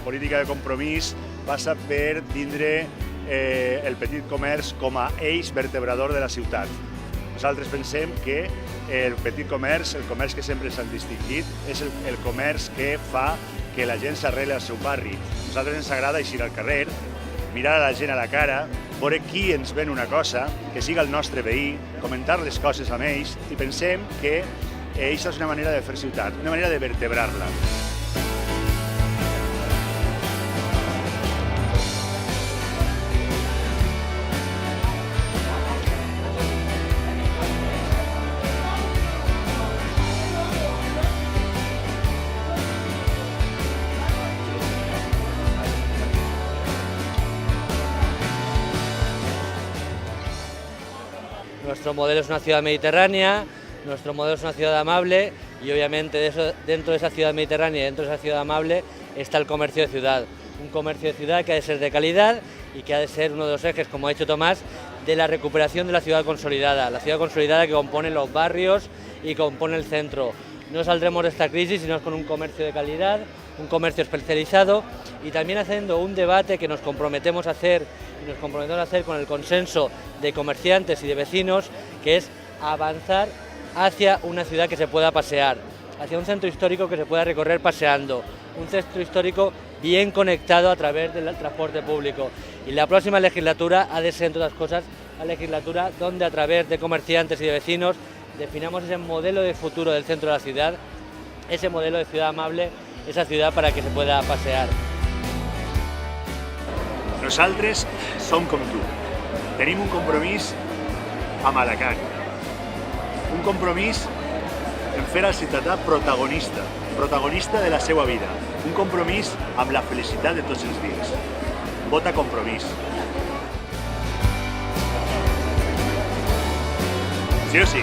política de Compromís passa per tindre el petit comerç com a eix vertebrador de la ciutat. Nosaltres pensem que el petit comerç, el comerç que sempre s'han distingit, és el comerç que fa que la gent s'arreli al seu barri. A nosaltres ens agrada eixir al carrer, mirar a la gent a la cara, veure qui ens ven una cosa, que siga el nostre veí, comentar les coses amb ells, i pensem que això és una manera de fer ciutat, una manera de vertebrar-la. Nuestro modelo es una ciudad mediterránea, nuestro modelo es una ciudad amable y obviamente dentro de esa ciudad mediterránea y dentro de esa ciudad amable está el comercio de ciudad. Un comercio de ciudad que ha de ser de calidad y que ha de ser uno de los ejes, como ha dicho Tomás, de la recuperación de la ciudad consolidada que compone los barrios y compone el centro. No saldremos de esta crisis si no es con un comercio de calidad, un comercio especializado y también haciendo un debate que nos comprometemos a hacer con el consenso de comerciantes y de vecinos, que es avanzar hacia una ciudad que se pueda pasear, hacia un centro histórico que se pueda recorrer paseando, un centro histórico bien conectado a través del transporte público. Y la próxima legislatura ha de ser, entre otras cosas, la legislatura donde a través de comerciantes y de vecinos definamos ese modelo de futuro del centro de la ciudad, ese modelo de ciudad amable, esa ciudad para que se pueda pasear. Nosaltres som com tu. Tenim un compromís amb Alacant. Un compromís en fer al ciutadà protagonista de la seva vida. Un compromís amb la felicitat de tots els dies. Vota Compromís. Sí o sí?